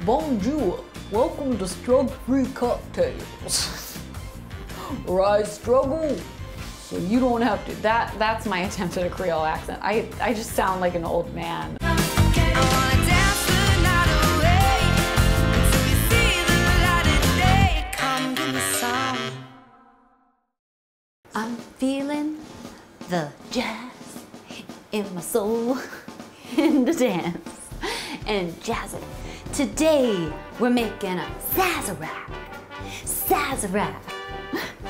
Bonjour, welcome to Strug-Free Cocktails. Where I struggle, so you don't have to. That's my attempt at a Creole accent. I just sound like an old man. I'm feeling the jazz in my soul, in the dance and jazzing. Today we're making a Sazerac. Sazerac.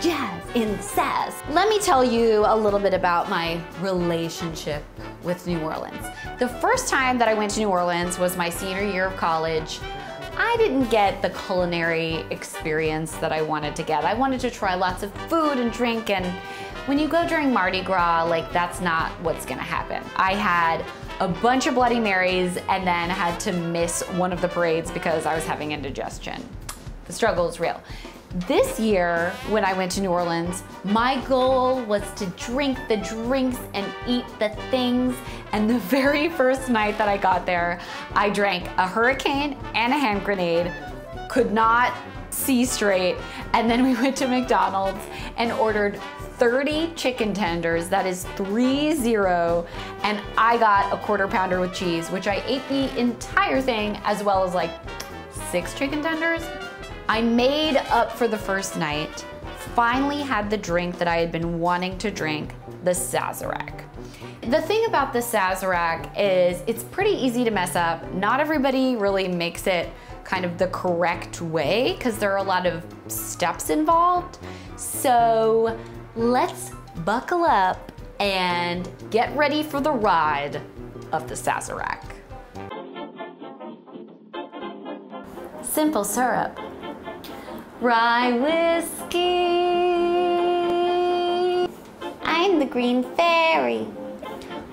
Jazz in the Saz. Let me tell you a little bit about my relationship with New Orleans. The first time that I went to New Orleans was my senior year of college. I didn't get the culinary experience that I wanted to get. I wanted to try lots of food and drink, and when you go during Mardi Gras, like, that's not what's gonna happen. I had a bunch of Bloody Marys and then had to miss one of the parades because I was having indigestion. The struggle is real. This year, when I went to New Orleans, my goal was to drink the drinks and eat the things. And the very first night that I got there, I drank a hurricane and a hand grenade, could not see straight. And then we went to McDonald's and ordered 30 chicken tenders, that is 30, and I got a quarter pounder with cheese, which I ate the entire thing, as well as like 6 chicken tenders. I made up for the first night, finally had the drink that I had been wanting to drink, the Sazerac. The thing about the Sazerac is it's pretty easy to mess up. Not everybody really makes it kind of the correct way because there are a lot of steps involved. So let's buckle up and get ready for the ride of the Sazerac. Simple syrup. Rye whiskey. I'm the green fairy.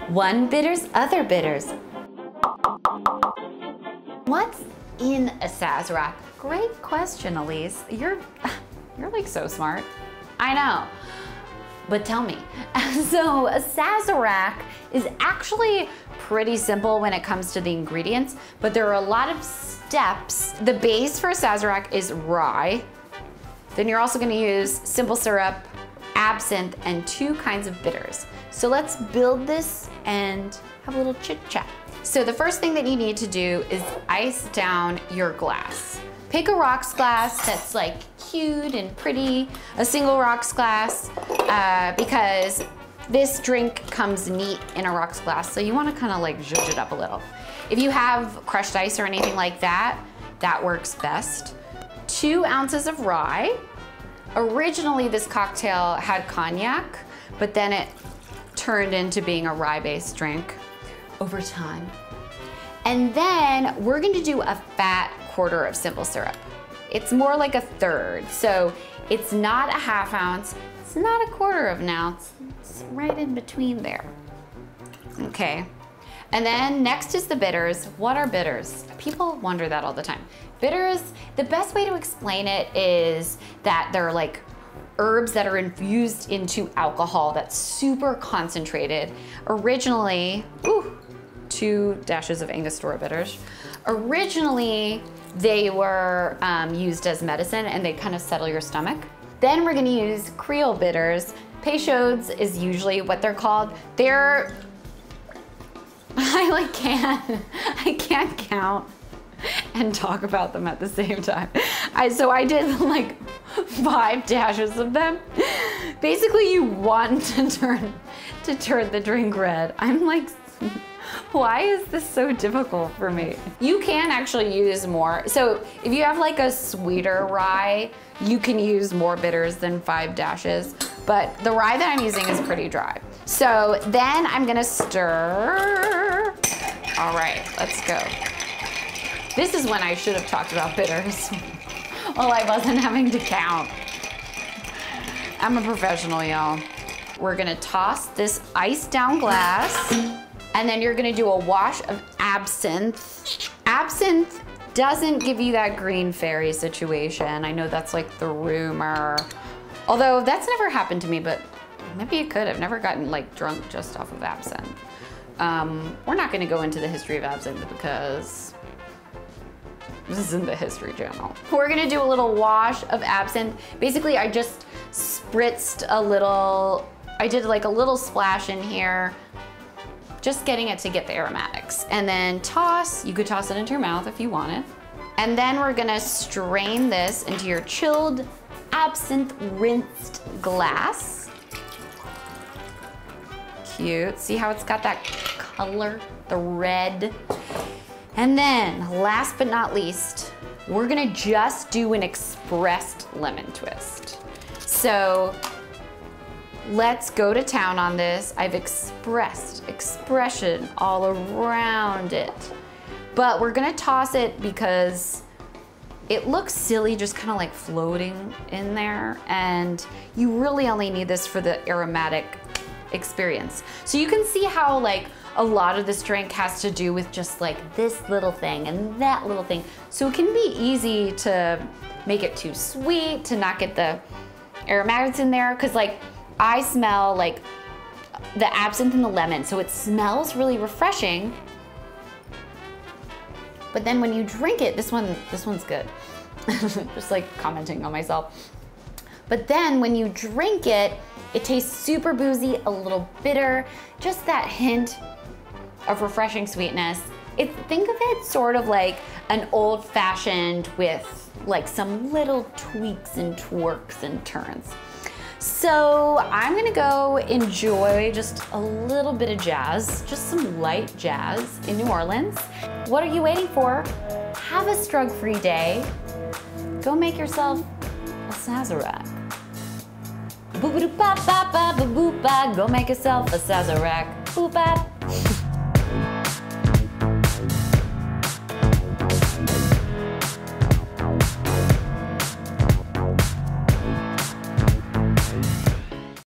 One bitters, other bitters. What's in a Sazerac? Great question, Elise. You're like so smart. I know, but tell me. So a Sazerac is actually pretty simple when it comes to the ingredients, but there are a lot of steps. The base for a Sazerac is rye. Then you're also gonna use simple syrup, absinthe, and 2 kinds of bitters. So let's build this and have a little chit chat. So the first thing that you need to do is ice down your glass. Pick a rocks glass that's like cute and pretty, a single rocks glass, because this drink comes neat in a rocks glass, so you wanna kinda like zhuzh it up a little. If you have crushed ice or anything like that, that works best. 2 ounces of rye. Originally, this cocktail had cognac, but then it turned into being a rye-based drink over time. And then we're gonna do a fat quarter of simple syrup. It's more like a third, so it's not a ½ ounce, it's not a quarter of an ounce, it's right in between there. Okay. And then next is the bitters. What are bitters? People wonder that all the time. Bitters, the best way to explain it is that they're like herbs that are infused into alcohol that's super concentrated. Originally, 2 dashes of Angostura Bitters. Originally, they were used as medicine and they kind of settle your stomach. Then we're gonna use Creole bitters. Peychauds is usually what they're called. They're, I can't count and talk about them at the same time. So I did like 5 dashes of them. Basically, you want to turn the drink red. I'm like, why is this so difficult for me? You can actually use more. So if you have like a sweeter rye, you can use more bitters than 5 dashes, but the rye that I'm using is pretty dry. So then I'm gonna stir. All right, let's go. This is when I should have talked about bitters. Well, I wasn't having to count. I'm a professional, y'all. We're gonna toss this iced down glass, and then you're gonna do a wash of absinthe. Absinthe doesn't give you that green fairy situation. I know that's like the rumor. Although that's never happened to me, but maybe it could. I've never gotten like drunk just off of absinthe. We're not gonna go into the history of absinthe because This is in the History Channel. We're gonna do a little wash of absinthe. Basically, I just spritzed a little, I did like a little splash in here, just getting it to get the aromatics. And then toss, you could toss it into your mouth if you wanted. And then we're gonna strain this into your chilled absinthe rinsed glass. Cute, see how it's got that color, the red. And then, last but not least, we're gonna just do an expressed lemon twist. So, let's go to town on this. I've expressed expression all around it. But we're gonna toss it because it looks silly just kind of like floating in there, and you really only need this for the aromatic experience. So you can see how like a lot of this drink has to do with just like this little thing and that little thing. So it can be easy to make it too sweet, to not get the aromatics in there, because like I smell like the absinthe and the lemon, so it smells really refreshing. But then when you drink it, this one's good. Just like commenting on myself. But then when you drink it, it tastes super boozy, a little bitter, just that hint of refreshing sweetness. Think of it sort of like an old-fashioned with like some little tweaks and twerks and turns. So I'm gonna go enjoy just a little bit of jazz, just some light jazz in New Orleans. What are you waiting for? Have a strug-free day. Go make yourself a Sazerac. Boo-ba-doo-ba-ba-ba-ba-boo-ba. Go make yourself a Sazerac. Boo-ba.